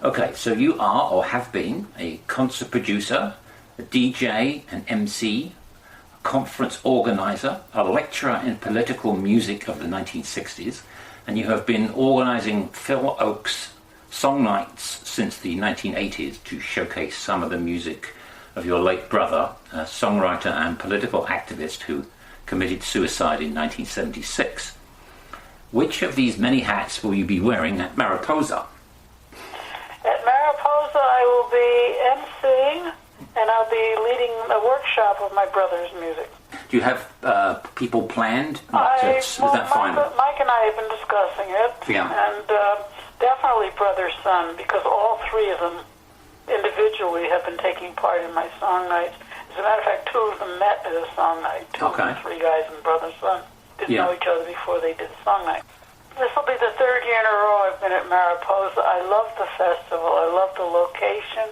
Okay, so you are or have been a concert producer, a DJ, an MC, a conference organizer, a lecturer in political music of the 1960s, and you have been organizing Phil Ochs song nights since the 1980s to showcase some of the music of your late brother, a songwriter and political activist who committed suicide in 1976. Which of these many hats will you be wearing at Mariposa? At Mariposa, I will be emceeing, and I'll be leading a workshop of my brother's music. Do you have people planned? Mike and I have been discussing it, and definitely brother-son, because all three of them individually have been taking part in my song nights. As a matter of fact, two of them met at a song night. Two of them, three guys and brother-son didn't know each other before they did the song night. This will be the third year in a row I've been at Mariposa. I love the festival. I love the location.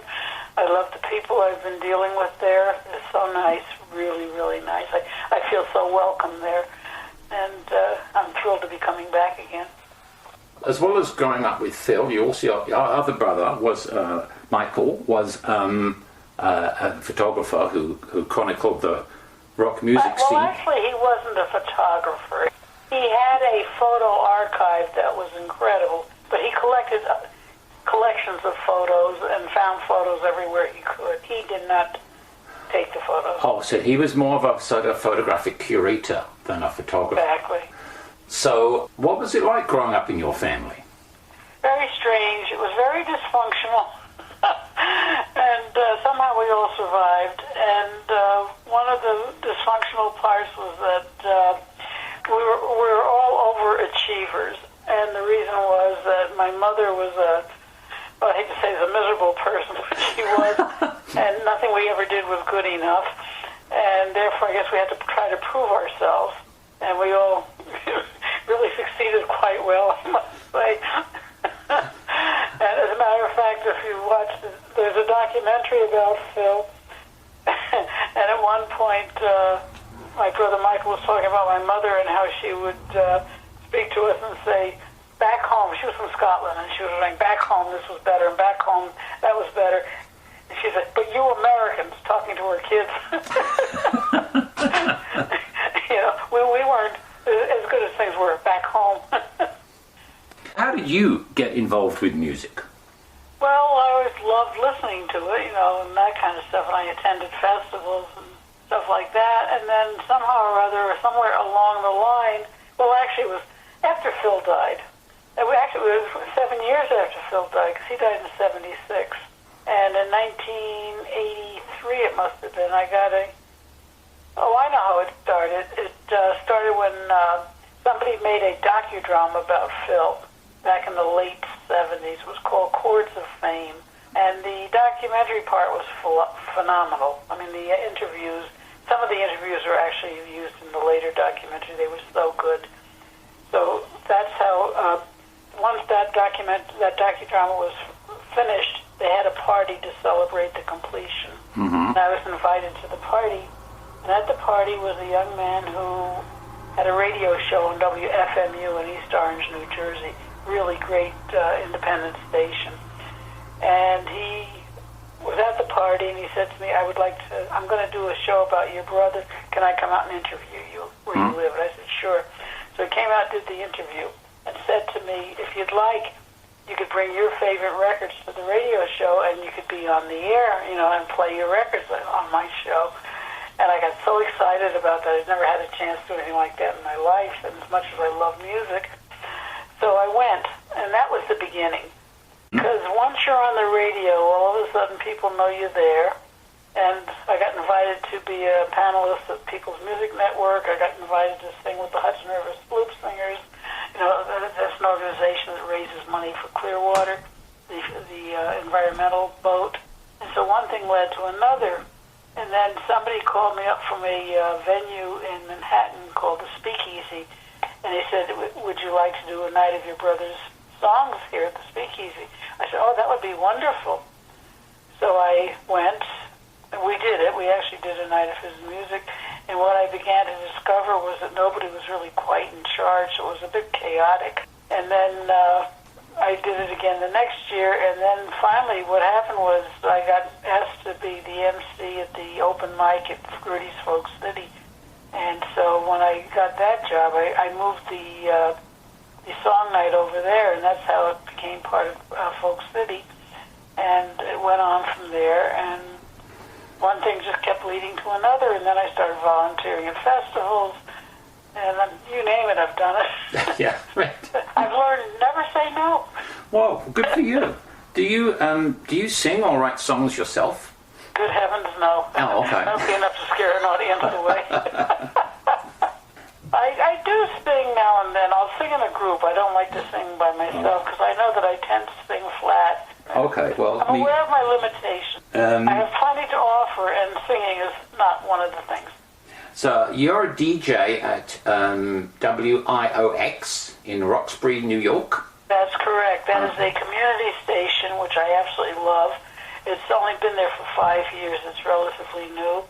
I love the people I've been dealing with there. It's so nice, really, really nice. I feel so welcome there, and I'm thrilled to be coming back again. As well as growing up with Phil, you also, your other brother was, Michael, was a photographer who chronicled the rock music scene. Well, actually, he wasn't a photographer. He had a photo archive that was incredible, but he collected collections of photos and found photos everywhere he could. He did not take the photos. Oh, so he was more of a sort of photographic curator than a photographer. Exactly. So, what was it like growing up in your family? Very strange. It was very dysfunctional. And somehow we all survived. And one of the dysfunctional parts was that we were all overachievers. And the reason was that my mother was I hate to say a miserable person, but she was. And nothing we ever did was good enough. And therefore, I guess we had to try to prove ourselves. And we all really succeeded quite well, I must say. And as a matter of fact, if you watch, there's a documentary about Phil. And at one point, my brother Michael was talking about my mother and how she would speak to us and say, back home, she was from Scotland, and she was saying, back home this was better, and back home that was better. And she said, but you Americans, talking to her kids. We weren't as good as things were back home. How did you get involved with music? Well, I always loved listening to it, and that kind of stuff, and I attended festivals and stuff like that, and then somehow or other, somewhere along the line, well, actually it was after Phil died. It was 7 years after Phil died, because he died in 76. And in 1983, it must have been, I know how it started. It started when somebody made a docudrama about Phil back in the late 70s. It was called Chords of Fame. And the documentary part was phenomenal. I mean, some of the interviews are actually used in the later documentary. They were so good. So that's how, once that docudrama was finished, they had a party to celebrate the completion. Mm-hmm. And I was invited to the party. And at the party was a young man who had a radio show on WFMU in East Orange, New Jersey. Really great independent station. And he was at the party, and he said to me, I'm going to do a show about your brother. Can I come out and interview you where you live? And I said, sure. So he came out and did the interview and said to me, if you'd like, you could bring your favorite records to the radio show, and you could be on the air, and play your records on my show. And I got so excited about that. I'd never had a chance to do anything like that in my life, and as much as I love music. So I went, and that was the beginning. Because once you're on the radio, all of a sudden people know you're there. And I got invited to be a panelist at People's Music Network. I got invited to sing with the Hudson River Sloop Singers. That's an organization that raises money for Clearwater, the environmental boat. And so one thing led to another. And then somebody called me up from a venue in Manhattan called the Speakeasy. And he said, would you like to do a night of your brother's songs here at the Speakeasy? I said, oh, that would be wonderful. So I went. We did it. We actually did a night of his music. And what I began to discover was that nobody was really quite in charge. So it was a bit chaotic. And then I did it again the next year, and then finally what happened was I got asked to be the MC at the open mic at Grudy's Folk City. And so when I got that job, I moved the song night over there, and that's how it became part of Folk City. And it went on from there, and one thing just kept leading to another, and then I started volunteering at festivals, and then, you name it, I've done it. Yeah, right. I've learned never say no. Well, good for you. Do you sing or write songs yourself? Good heavens, no. Oh, okay. That would be enough to scare an audience away. I do sing now and then. I'll sing in a group. I don't like to sing by myself because I know that I tend to sing flat. Okay, well... I'm aware of my limitations. I have plenty to offer, and singing is not one of the things. So you're a DJ at WIOX in Roxbury, New York? That's correct. That is a community station, which I absolutely love. It's only been there for 5 years. It's relatively new.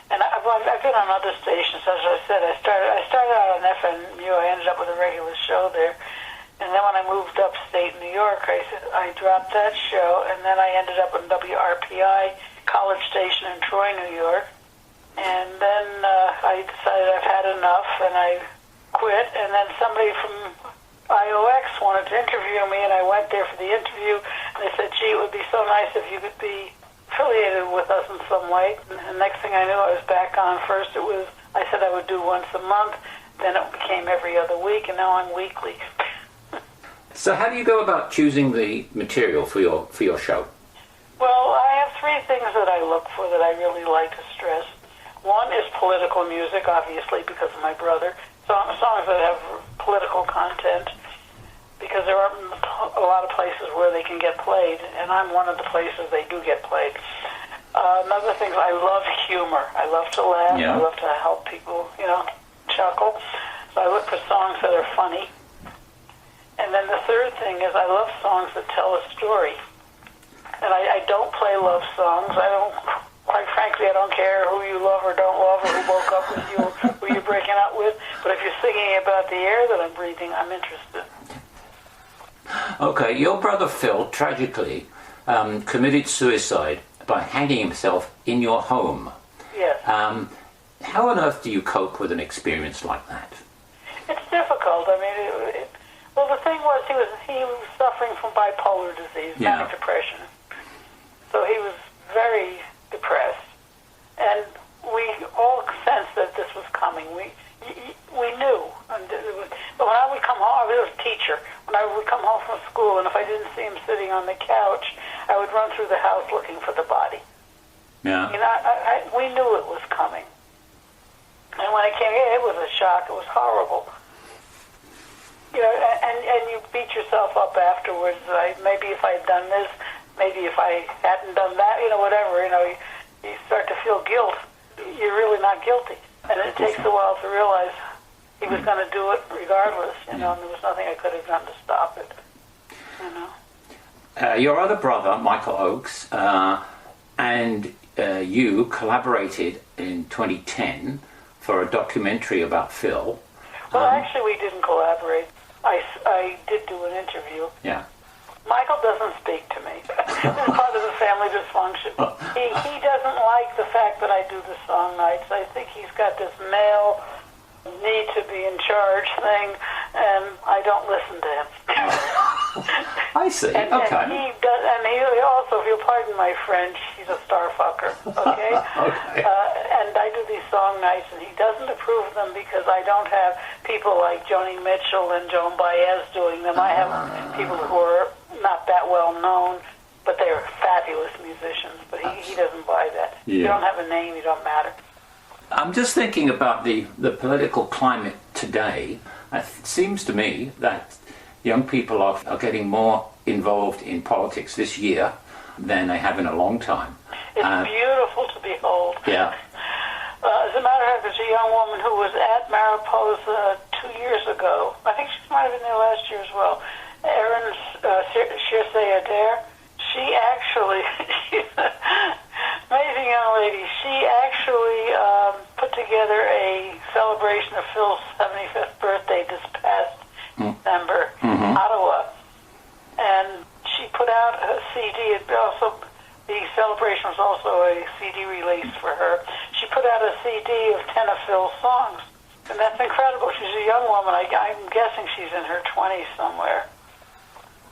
And I've been on other stations. As I said, I started out on FMU. I ended up with a regular show there. And then when I moved upstate New York, I dropped that show, and then I ended up on WRPI, College Station in Troy, New York. And then I decided I've had enough, and I quit. And then somebody from IOX wanted to interview me, and I went there for the interview. And they said, gee, it would be so nice if you could be affiliated with us in some way. And the next thing I knew, I was back on. First I said I would do once a month. Then it became every other week, and now I'm weekly. So how do you go about choosing the material for your show? Well, I have three things that I look for that I really like to stress. One is political music, obviously, because of my brother. Songs that have political content, because there aren't a lot of places where they can get played, and I'm one of the places they do get played. Another thing, I love humor. I love to laugh. Yeah. I love to help people, chuckle. So I look for songs that are funny. And then the third thing is I love songs that tell a story. And I don't play love songs. Quite frankly, I don't care who you love or don't love, or who broke up with you, or who you're breaking up with. But if you're singing about the air that I'm breathing, I'm interested. Okay, your brother Phil tragically committed suicide by hanging himself in your home. Yes. How on earth do you cope with an experience like that? It's difficult. I mean, well, the thing was, he was suffering from bipolar disease, manic depression. So he was very depressed, and we all sensed that this was coming. We knew. But when I would come home, I was a teacher. When I would come home from school, and if I didn't see him sitting on the couch, I would run through the house looking for the body. Yeah. We knew it was coming. And when it came in, it was a shock. It was horrible. And you beat yourself up afterwards. Maybe if I had done this, maybe if I hadn't done that, whatever, you start to feel guilt. You're really not guilty. And it takes a while to realize he was going to do it regardless, and there was nothing I could have done to stop it, Your other brother, Michael Ochs, and you collaborated in 2010 for a documentary about Phil. Well, actually, we didn't collaborate. I did do an interview. Yeah. Michael doesn't speak to me. This is part of the family dysfunction. He doesn't like the fact that I do the song nights. I think he's got this male need to be in charge thing, and I don't listen to him. I see. And he does, and he also, if you'll pardon my French, he's a star fucker. Okay. Okay. And I do these song nights, and he doesn't approve of them because I don't have people like Joni Mitchell and Joan Baez doing them. I have people who are not that well known, but they're fabulous musicians. But he doesn't buy that. Yeah. You don't have a name, you don't matter. I'm just thinking about the political climate today. It seems to me that young people are getting more involved in politics this year than they have in a long time. It's beautiful to behold. Yeah. As a matter of fact, there's a young woman who was at Mariposa 2 years ago. I think she might have been there last year as well. Erin Ochs. She actually, she's an amazing young lady. She actually put together a celebration of Phil's 75th birthday this past December, Ottawa. put out a CD. The celebration was also a CD release for her. She put out a CD of 10 of Phil's songs, and that's incredible. She's a young woman. I'm guessing she's in her 20s somewhere.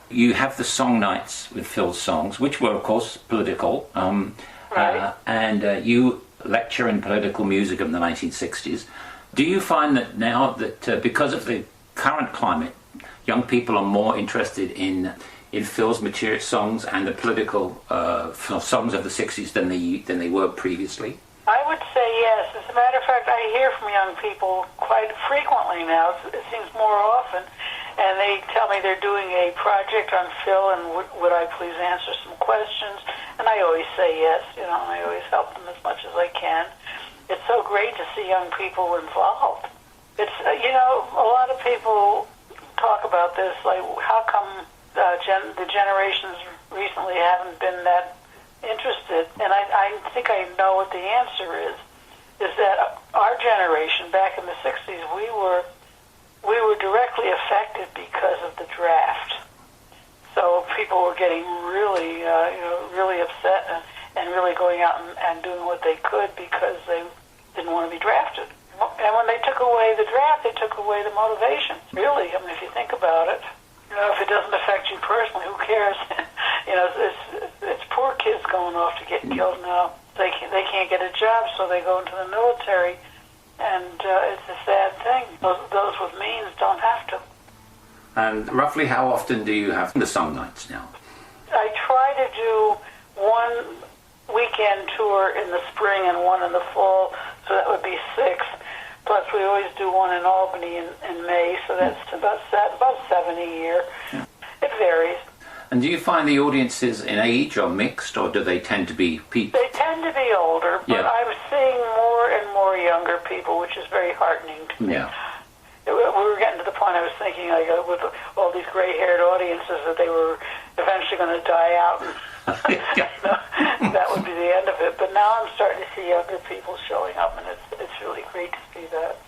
You have the song nights with Phil's songs, which were, of course, political. Right. And you lecture in political music of the 1960s. Do you find that now that because of the current climate, young people are more interested in Phil's material songs and the political songs of the 60s than they were previously? I would say yes. As a matter of fact, I hear from young people quite frequently now. It seems more often. And they tell me they're doing a project on Phil, and would I please answer some questions? And I always say yes, and I always help them as much as I can. It's so great to see young people involved. It's, a lot of people talk about this, like, how come the generations recently haven't been that interested? And I think I know what the answer is that our generation, back in the 60s, we were directly affected because of the draft. So people were getting really, really upset and really going out and doing what they could because they didn't want to be drafted. And when they took away the draft, they took away the motivation. Really, I mean, if you think about it, if it doesn't affect you personally, who cares? It's poor kids going off to get killed now. They can't get a job, so they go into the military. And it's a sad thing. Those with means don't have to. And roughly how often do you have the song nights now? I try to do one weekend tour in the spring and one in the fall, so that would be 6. Plus, we always do one in Albany in May, so that's about 7 a year. Yeah. It varies. And do you find the audiences in age are mixed, or do they tend to be people? They tend to be older, but I'm seeing more and more younger people, which is very heartening to me. Yeah. We were getting to the point I was thinking, like, with all these gray-haired audiences, that they were eventually going to die out, and that would be the end of it. But now I'm starting to see younger people showing up, and it's really great to see that.